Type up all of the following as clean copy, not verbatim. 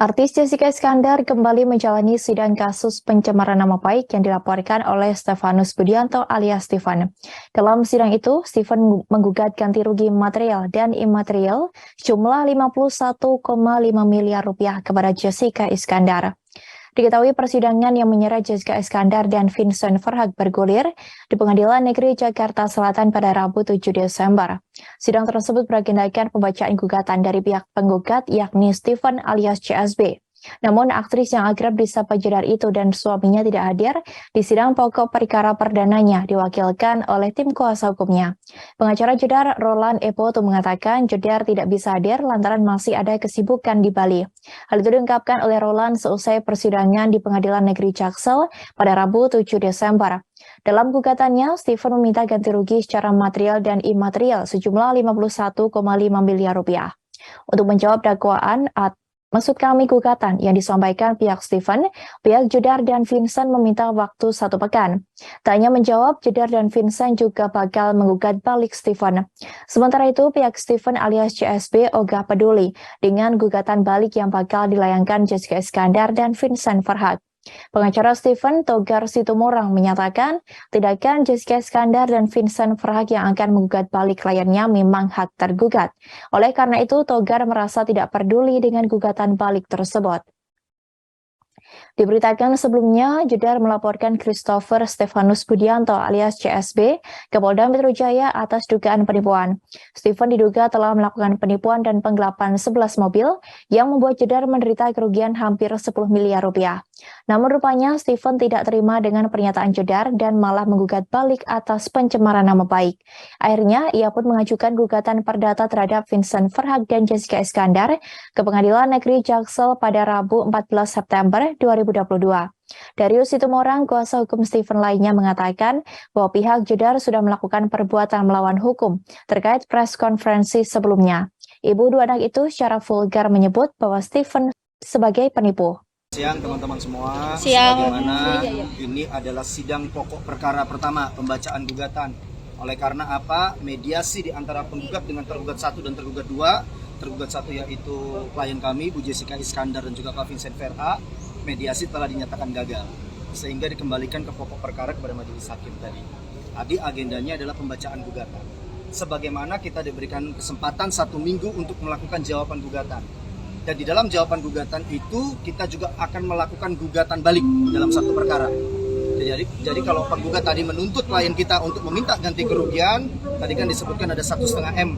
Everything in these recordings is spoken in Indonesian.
Artis Jessica Iskandar kembali menjalani sidang kasus pencemaran nama baik yang dilaporkan oleh Stefanus Budianto alias Stefan. Dalam sidang itu, Stefan menggugat ganti rugi material dan imaterial jumlah 51,5 miliar rupiah kepada Jessica Iskandar. Diketahui persidangan yang menyeret Jessica Iskandar dan Vincent Farhad bergulir di Pengadilan Negeri Jakarta Selatan pada Rabu 7 Desember. Sidang tersebut beragendakan pembacaan gugatan dari pihak penggugat yakni Stephen alias CSB. Namun aktris yang akrab disapa Jedar itu dan suaminya tidak hadir di sidang pokok perkara perdananya diwakilkan oleh tim kuasa hukumnya. Pengacara Jedar Roland Epoto mengatakan Jedar tidak bisa hadir lantaran masih ada kesibukan di Bali. Hal itu diungkapkan oleh Roland seusai persidangan di Pengadilan Negeri Jaksel pada Rabu 7 Desember. Dalam gugatannya, Stephen meminta ganti rugi secara material dan imaterial sejumlah 51,5 miliar rupiah. Untuk menjawab dakwaan maksud kami gugatan yang disampaikan pihak Stephen, pihak Jedar dan Vincent meminta waktu 1 pekan. Tak hanya menjawab, Jedar dan Vincent juga bakal menggugat balik Stephen. Sementara itu, pihak Stephen alias CSB ogah peduli dengan gugatan balik yang bakal dilayangkan Jessica Iskandar dan Vincent Farhad. Pengacara Stephen Togar Situmorang menyatakan tindakan Jessica Iskandar dan Vincent Farhad yang akan menggugat balik kliennya memang hak tergugat. Oleh karena itu, Togar merasa tidak peduli dengan gugatan balik tersebut. Diberitakan sebelumnya, Jedar melaporkan Christopher Stefanus Budianto alias CSB ke Polda Metro Jaya atas dugaan penipuan. Stephen diduga telah melakukan penipuan dan penggelapan 11 mobil yang membuat Jedar menderita kerugian hampir 10 miliar rupiah. Namun rupanya Stephen tidak terima dengan pernyataan Jedar dan malah menggugat balik atas pencemaran nama baik. Akhirnya, ia pun mengajukan gugatan perdata terhadap Vincent Farhad dan Jessica Iskandar ke Pengadilan Negeri Jaksel pada Rabu 14 September 2022. Darius Situmorang, kuasa hukum Stephen lainnya mengatakan bahwa pihak Jedar sudah melakukan perbuatan melawan hukum terkait press konferensi sebelumnya. Ibu dua anak itu secara vulgar menyebut bahwa Stephen sebagai penipu. Siang teman-teman semua, Siang. bagaimana ini adalah sidang pokok perkara pertama pembacaan gugatan. Oleh karena apa? Mediasi di antara penggugat dengan tergugat 1 dan tergugat 2. Tergugat 1 yaitu klien kami, Bu Jessica Iskandar dan juga Pak Vincent Farhad. Mediasi telah dinyatakan gagal, sehingga dikembalikan ke pokok perkara kepada majelis hakim tadi. Tadi agendanya adalah pembacaan gugatan. Sebagaimana kita diberikan kesempatan 1 minggu untuk melakukan jawaban gugatan. Dan di dalam jawaban gugatan itu kita juga akan melakukan gugatan balik dalam satu perkara. Jadi kalau penggugat tadi menuntut klien kita untuk meminta ganti kerugian, tadi kan disebutkan ada 1,5 M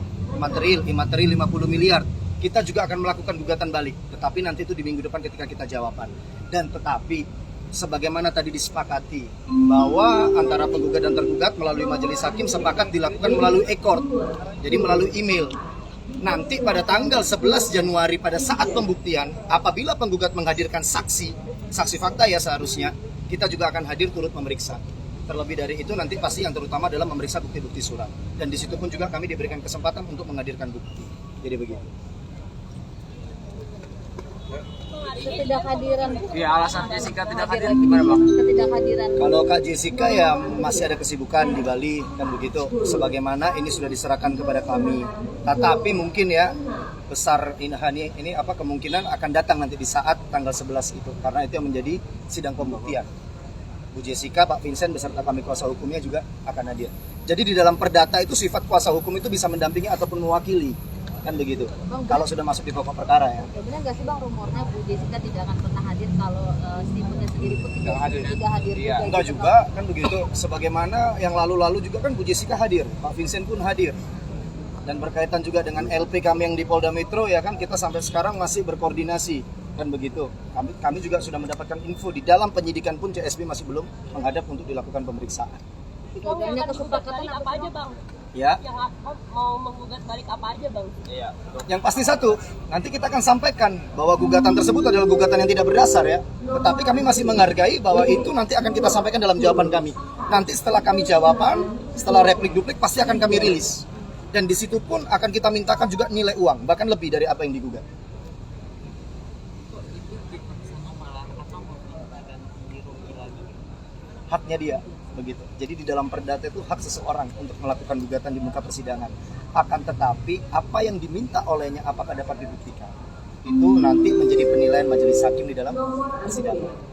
imaterial 50 miliar. Kita juga akan melakukan gugatan balik, tetapi nanti itu di minggu depan ketika kita jawaban. Dan tetapi sebagaimana tadi disepakati bahwa antara penggugat dan tergugat melalui majelis hakim sepakat dilakukan melalui e-court, jadi melalui email. Nanti pada tanggal 11 Januari pada saat pembuktian, apabila penggugat menghadirkan saksi fakta ya seharusnya, kita juga akan hadir turut memeriksa. Terlebih dari itu nanti pasti yang terutama adalah memeriksa bukti-bukti surat. Dan di situ pun juga kami diberikan kesempatan untuk menghadirkan bukti. Jadi begitu. Ketidakhadiran. Iya, alasan Jessica tidak hadir gimana, Bang? Ketidakhadiran. Kalau Kak Jessica ya masih ada kesibukan di Bali kan begitu. Sebagaimana ini sudah diserahkan kepada kami. Tetapi mungkin ya besar ini kemungkinan akan datang nanti di saat tanggal 11 itu karena itu yang menjadi sidang pembuktian. Bu Jessica, Pak Vincent beserta kami kuasa hukumnya juga akan hadir. Jadi di dalam perdata itu sifat kuasa hukum itu bisa mendampingi ataupun mewakili. Kan begitu. Bang, kalau sudah masuk di pokok perkara ya. Benar nggak sih Bang rumornya Bu Jessica tidak akan pernah hadir kalau Stephennya sendiri pun tidak hadir. Iya, enggak gitu, juga kan begitu. Sebagaimana yang lalu-lalu juga kan Bu Jessica hadir, Pak Vincent pun hadir. Dan berkaitan juga dengan LP kami yang di Polda Metro ya kan kita sampai sekarang masih berkoordinasi kan begitu. Kami juga sudah mendapatkan info di dalam penyidikan pun CSB masih belum menghadap untuk dilakukan pemeriksaan. Banyak kesepakatan apa aja Bang? Ya. Yang mau menggugat balik apa aja Bang? Iya. Yang pasti satu, nanti kita akan sampaikan bahwa gugatan tersebut adalah gugatan yang tidak berdasar ya. Tetapi kami masih menghargai bahwa itu nanti akan kita sampaikan dalam jawaban kami. Nanti setelah kami jawaban, setelah replik-duplik pasti akan kami rilis. Dan di situ pun akan kita mintakan juga nilai uang, bahkan lebih dari apa yang digugat. Haknya dia. Begitu. Jadi di dalam perdata itu hak seseorang untuk melakukan gugatan di muka persidangan. Akan tetapi apa yang diminta olehnya apakah dapat dibuktikan? itu nanti menjadi penilaian majelis hakim di dalam persidangan.